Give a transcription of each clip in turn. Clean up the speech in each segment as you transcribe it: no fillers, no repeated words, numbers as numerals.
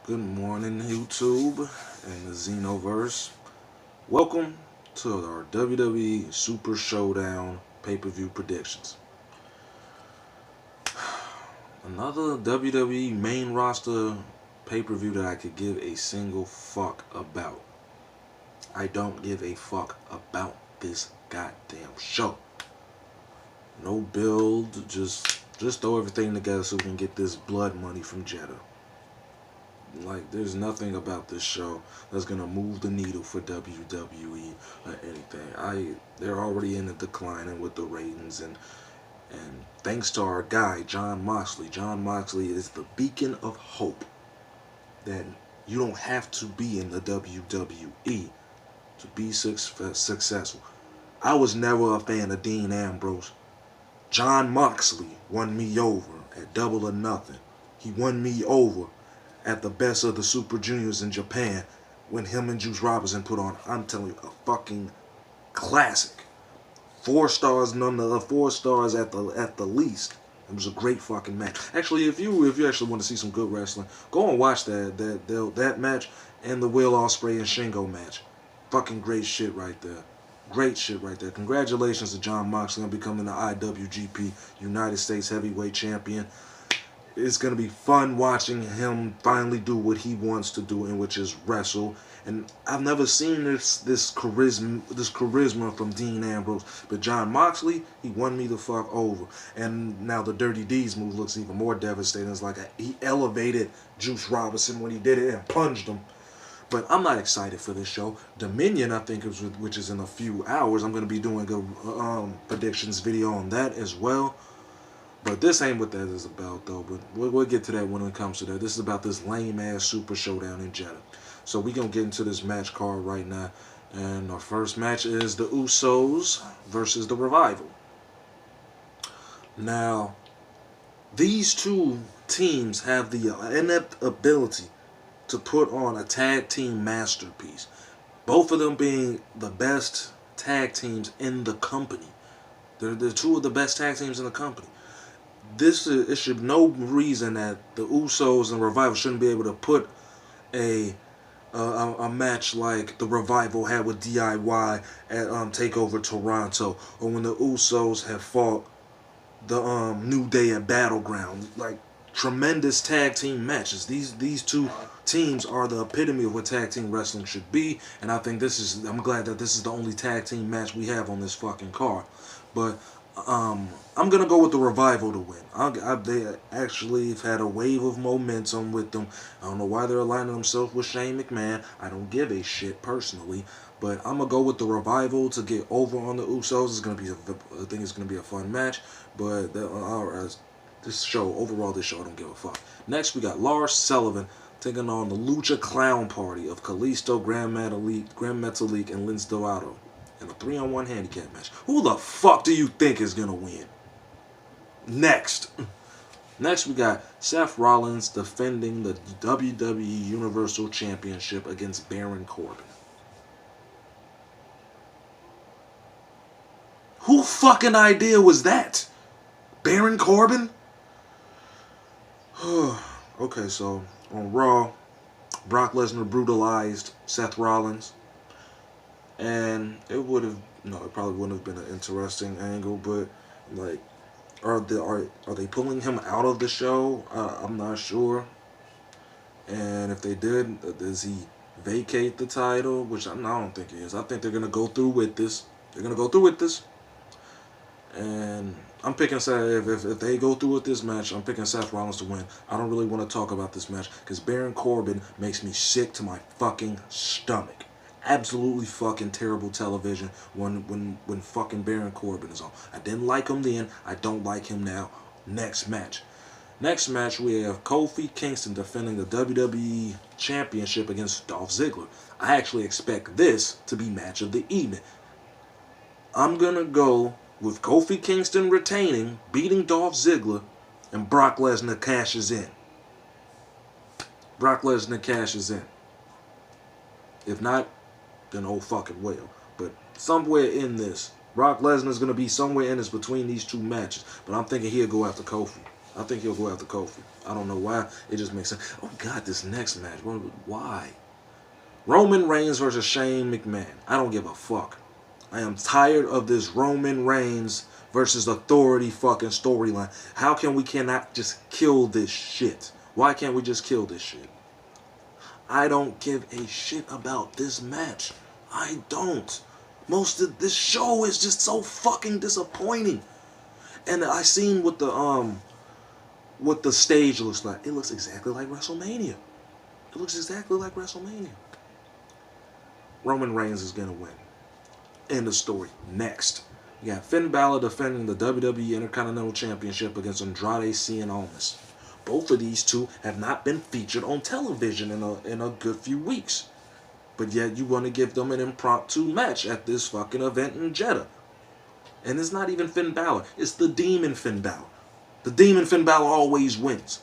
Good morning, YouTube and the Xenoverse. Welcome to our WWE Super Showdown pay-per-view predictions. Another WWE main roster pay-per-view that I could give a single fuck about. I don't give a fuck about this goddamn show. No build, just throw everything together so we can get this blood money from Jeddah. Like, there's nothing about this show that's gonna move the needle for WWE or anything. They're already in the declining with the ratings, and thanks to our guy Jon Moxley. Jon Moxley is the beacon of hope that you don't have to be in the WWE to be successful. I was never a fan of Dean Ambrose. Jon Moxley won me over at Double or Nothing. He won me over at the best of the Super Juniors in Japan when him and Juice Robinson put on, I'm telling you, a fucking classic. 4 stars, none of the 4 stars at the least. It was a great fucking match. Actually, if you actually want to see some good wrestling, go and watch that match and the Will Ospreay and Shingo match. Fucking great shit right there. Great shit right there. Congratulations to Jon Moxley on becoming the IWGP United States Heavyweight Champion. It's going to be fun watching him finally do what he wants to do, and which is wrestle. And I've never seen this charisma from Dean Ambrose. But Jon Moxley, he won me the fuck over. And now the Dirty Deeds move looks even more devastating. It's like he elevated Juice Robinson when he did it and plunged him. But I'm not excited for this show. Dominion, I think, which is in a few hours. I'm going to be doing a predictions video on that as well. But this ain't what that is about, though. But we'll get to that when it comes to that. This is about this lame-ass Super Showdown in Jeddah. So we're going to get into this match card right now. And our first match is the Usos versus the Revival. Now, these two teams have the inept ability to put on a tag team masterpiece. Both of them being the best tag teams in the company. They're 2 of the best tag teams in the company. It should no reason that the Usos and Revival shouldn't be able to put a match like the Revival had with DIY at Takeover Toronto, or when the Usos have fought the New Day at Battleground. Like, tremendous tag team matches. These 2 teams are the epitome of what tag team wrestling should be, and I think I'm glad that this is the only tag team match we have on this fucking card. But I'm gonna go with the Revival to win. They actually have had a wave of momentum with them. I don't know why they're aligning themselves with Shane McMahon. I don't give a shit personally, but I'm gonna go with the Revival to get over on the Usos. I think it's gonna be a fun match. But this show, I don't give a fuck. Next, we got Lars Sullivan taking on the Lucha Clown Party of Kalisto, Grand Metalik, and Lince Dorado in a 3-on-1 handicap match. Who the fuck do you think is gonna win? Next, we got Seth Rollins defending the WWE Universal Championship against Baron Corbin. Who fucking idea was that? Baron Corbin? Okay, so on Raw, Brock Lesnar brutalized Seth Rollins. And it probably wouldn't have been an interesting angle, but like, are they pulling him out of the show? I'm not sure. And if they did, does he vacate the title? Which I don't think he is. I think they're gonna go through with this. And I'm picking Seth. If they go through with this match, I'm picking Seth Rollins to win. I don't really want to talk about this match because Baron Corbin makes me sick to my fucking stomach. Absolutely fucking terrible television when fucking Baron Corbin is on. I didn't like him then. I don't like him now. Next match, we have Kofi Kingston defending the WWE Championship against Dolph Ziggler. I actually expect this to be match of the evening. I'm gonna go with Kofi Kingston retaining, beating Dolph Ziggler, and Brock Lesnar cashes in. If not, then oh fucking well. But somewhere in this, Brock Lesnar is going to be somewhere in this between these 2 matches. But I'm thinking he'll go after Kofi. I think he'll go after Kofi. I don't know why. It just makes sense. Oh, God, this next match. Why? Roman Reigns versus Shane McMahon. I don't give a fuck. I am tired of this Roman Reigns versus Authority fucking storyline. How can we cannot just kill this shit? Why can't we just kill this shit? I don't give a shit about this match. I don't. Most of this show is just so fucking disappointing. And I seen what the stage looks like. It looks exactly like WrestleMania. It looks exactly like WrestleMania. Roman Reigns is gonna win. End of story. Next, you got Finn Bálor defending the WWE Intercontinental Championship against Andrade Cien Almas. Both of these two have not been featured on television in a good few weeks. But yet you want to give them an impromptu match at this fucking event in Jeddah. And it's not even Finn Bálor. It's the Demon Finn Bálor. The Demon Finn Bálor always wins.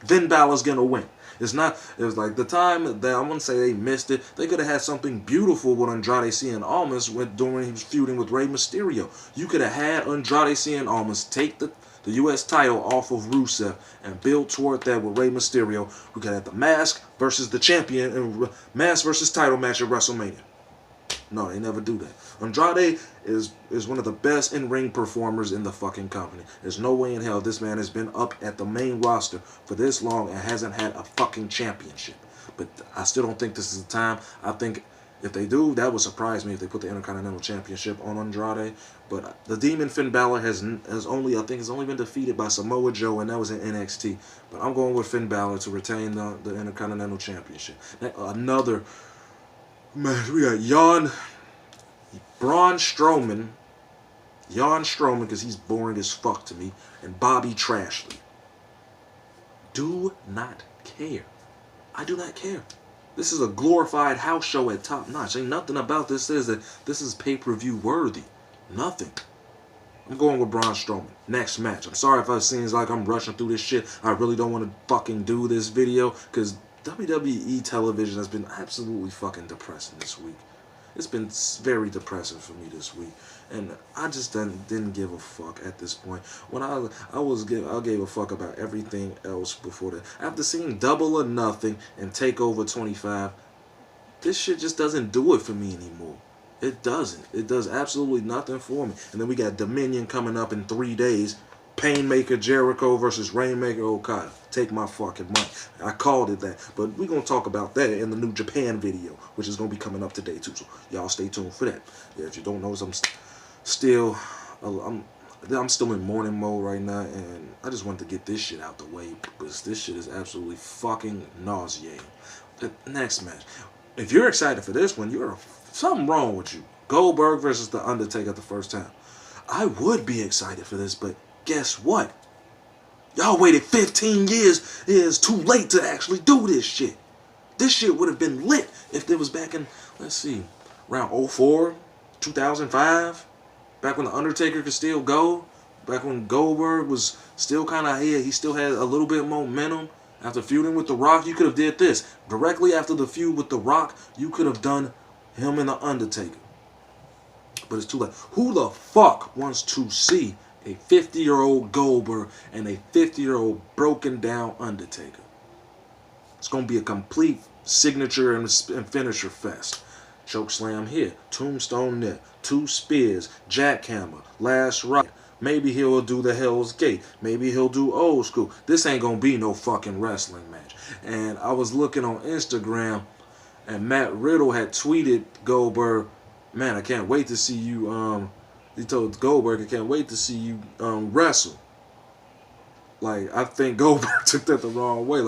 Finn Bálor's gonna win. It was like the time that I wouldn't say they missed it. They could have had something beautiful with Andrade Cien Almas during he was feuding with Rey Mysterio. You could have had Andrade Cien Almas take the U.S. title off of Rusev and build toward that with Rey Mysterio. We could have the mask versus the champion and mask versus title match at WrestleMania. No, they never do that. Andrade is one of the best in-ring performers in the fucking company. There's no way in hell this man has been up at the main roster for this long and hasn't had a fucking championship. But I still don't think this is the time. I think if they do, that would surprise me if they put the Intercontinental Championship on Andrade. But the Demon Finn Bálor has only been defeated by Samoa Joe, and that was in NXT. But I'm going with Finn Bálor to retain the Intercontinental Championship. Another match, we got Braun Strowman, because he's boring as fuck to me, and Bobby Trashley. Do not care. I do not care. This is a glorified house show at Top Notch. Ain't nothing about this says that this is pay-per-view worthy. Nothing. I'm going with Braun Strowman. Next match. I'm sorry if it seems like I'm rushing through this shit. I really don't want to fucking do this video because WWE television has been absolutely fucking depressing this week. It's been very depressing for me this week, and I just didn't give a fuck at this point. When I gave a fuck about everything else before that. After seeing Double or Nothing and Takeover 25, this shit just doesn't do it for me anymore. It doesn't. It does absolutely nothing for me. And then we got Dominion coming up in 3 days. Painmaker Jericho versus Rainmaker Okada. Take my fucking money. I called it that. But we're going to talk about that in the New Japan video, which is going to be coming up today too. So y'all stay tuned for that. Yeah, if you don't know, I'm still in morning mode right now, and I just wanted to get this shit out the way because this shit is absolutely fucking nauseating. The next match. If you're excited for this one, something wrong with you. Goldberg versus The Undertaker the first time. I would be excited for this, but guess what? Y'all waited 15 years. It is too late to actually do this shit. This shit would have been lit if it was back in, let's see, around 04, 2005. Back when The Undertaker could still go. Back when Goldberg was still kind of here. He still had a little bit of momentum. After feuding with The Rock, you could have did this. Directly after the feud with The Rock, you could have done him and The Undertaker. But it's too late. Who the fuck wants to see a 50-year-old Goldberg and a 50-year-old broken down Undertaker? It's going to be a complete signature and finisher fest. Chokeslam here, tombstone there, 2 spears, jackhammer, last right. Maybe he'll do the Hell's Gate. Maybe he'll do old school. This ain't going to be no fucking wrestling match. And I was looking on Instagram, and Matt Riddle had tweeted Goldberg, man, I can't wait to see you, he told Goldberg, I can't wait to see you wrestle. Like, I think Goldberg took that the wrong way.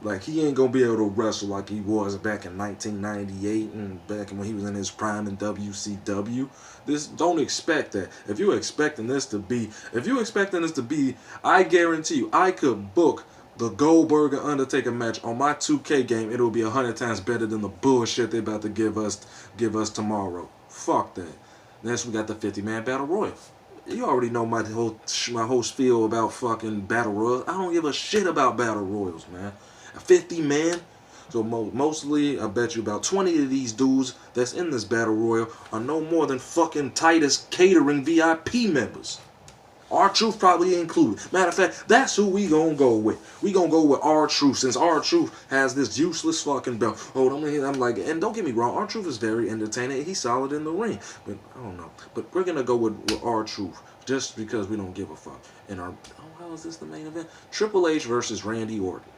Like he ain't gonna be able to wrestle like he was back in 1998 and back when he was in his prime in WCW. Don't expect that. If you're expecting this to be, I guarantee you, I could book the Goldberg and Undertaker match on my 2K game. It'll be 100 times better than the bullshit they're about to give us tomorrow. Fuck that. Next, we got the 50-man battle royal. You already know my whole spiel about fucking battle royals. I don't give a shit about battle royals, man. 50 man. So mostly, I bet you about 20 of these dudes that's in this battle royal are no more than fucking Titus Catering VIP members. R-Truth probably included. Matter of fact, that's who we gonna go with. We gonna go with R-Truth, since R-Truth has this useless fucking belt. Hold on, I'm like, and don't get me wrong, R-Truth is very entertaining. He's solid in the ring, but I don't know. But we're gonna go with R-Truth just because we don't give a fuck. And how is this the main event? Triple H versus Randy Orton.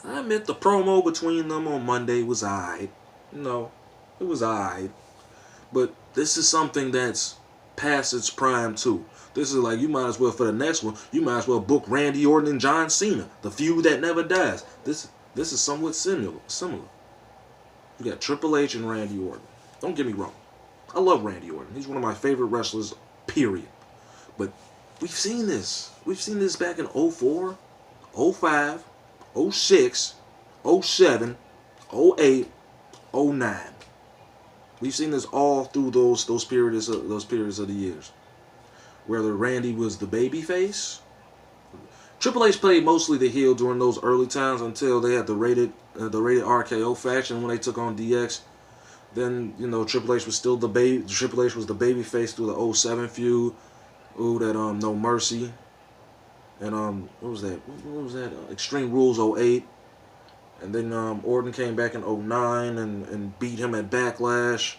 I admit the promo between them on Monday was alright. No, it was alright. But this is something that's past its prime too. This is like, you might as well, for the next one, you might as well book Randy Orton and John Cena, the feud that never dies. This is somewhat similar. You got Triple H and Randy Orton. Don't get me wrong, I love Randy Orton. He's one of my favorite wrestlers, period. But we've seen this. We've seen this back in 04, 05, 06, 07, 08, 09. We've seen this all through those periods of the years. Whether Randy was the baby face, Triple H played mostly the heel during those early times until they had the rated RKO faction when they took on DX. Then, you know, Triple H was still the baby. Triple H was the baby face through the 07 feud. Ooh, that No Mercy. And what was that? What was that? Extreme Rules 08. And then Orton came back in 09 and beat him at Backlash.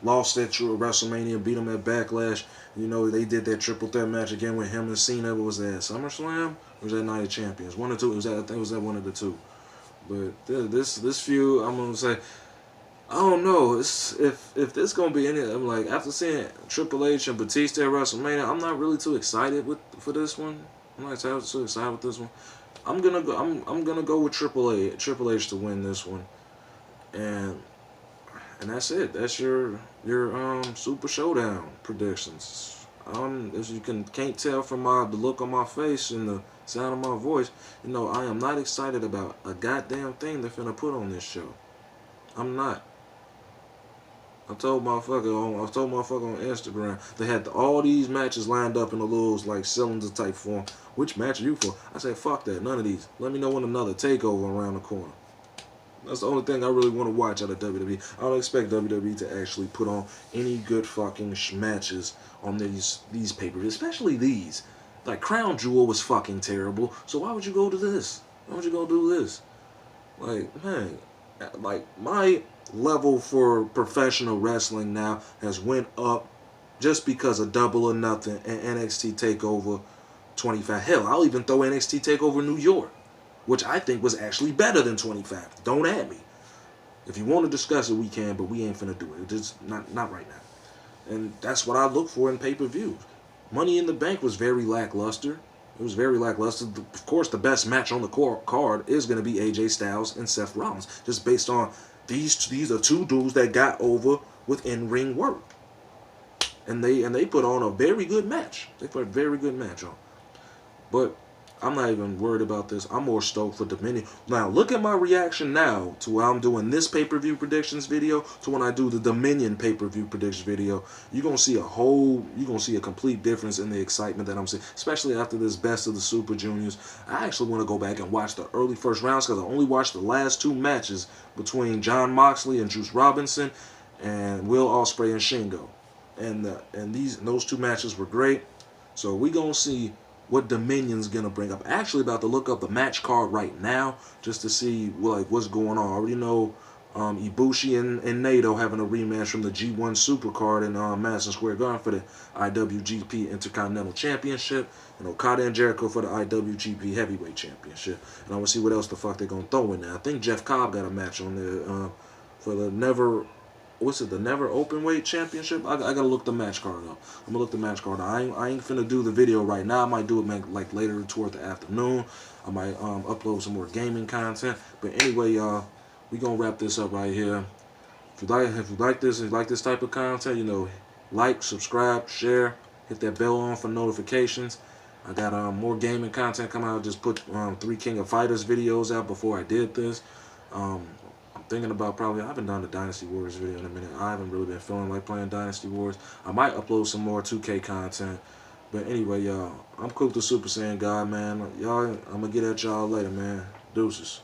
Lost at WrestleMania, beat him at Backlash. You know, they did that triple threat match again with him and Cena. What was that? SummerSlam? Or was that Night of Champions? One or two. I think it was that one of the two. But this feud, I'm gonna say, I don't know. If this gonna be any, I'm like, after seeing Triple H and Batista at WrestleMania, I'm not really too excited for this one. I'm not too excited with this one. I'm gonna go with Triple H to win this one, and that's it. That's your Super Showdown predictions. As you can't tell from the look on my face and the sound of my voice, you know, I am not excited about a goddamn thing they're finna put on this show. I'm not. I told motherfucker on Instagram, they had all these matches lined up in a little like cylinder type form. Which match are you for? I said, fuck that, none of these. Let me know when another takeover around the corner. That's the only thing I really want to watch out of WWE. I don't expect WWE to actually put on any good fucking matches on these pay-per-views, especially these. Like, Crown Jewel was fucking terrible, so why would you go to this? Why would you go do this? Like, man, like, my level for professional wrestling now has went up just because of Double or Nothing and NXT TakeOver 25. Hell, I'll even throw NXT TakeOver New York, which I think was actually better than 25. Don't at me. If you want to discuss it, we can, but we ain't finna do it. It's just not right now. And that's what I look for in pay-per-views. Money in the Bank was very lackluster. It was very lackluster. Of course, the best match on the card is going to be AJ Styles and Seth Rollins, just based on these are two dudes that got over with in-ring work. And they put on a very good match. They put a very good match on. But I'm not even worried about this. I'm more stoked for Dominion. Now, look at my reaction now to when I'm doing this pay-per-view predictions video to when I do the Dominion pay-per-view predictions video. You're going to see a complete difference in the excitement that I'm seeing, especially after this Best of the Super Juniors. I actually want to go back and watch the early first rounds because I only watched the last two matches between Jon Moxley and Juice Robinson and Will Ospreay and Shingo. And those two matches were great. So we're going to see what Dominion's gonna bring up. Actually about to look up the match card right now just to see what's going on. I already know Ibushi and Naito having a rematch from the G1 Supercard in Madison Square Garden for the IWGP Intercontinental Championship, and Okada and Jericho for the IWGP Heavyweight Championship. And I want to see what else the fuck they're gonna throw in there. I think Jeff Cobb got a match on there for the Never Openweight Championship. I gotta look the match card up. I'm gonna look the match card up. I ain't finna do the video right now. I might do it like later toward the afternoon. I might upload some more gaming content. But anyway, y'all, we gonna wrap this up right here. If you like this type of content, you know, like, subscribe, share, hit that bell on for notifications. I got more gaming content coming out. I just put 3 King of Fighters videos out before I did this. Thinking about I haven't done the Dynasty Wars video in a minute. I haven't really been feeling like playing Dynasty Wars. I might upload some more 2K content. But anyway, y'all, I'm Coop the Super Saiyan God, man. Y'all, I'm going to get at y'all later, man. Deuces.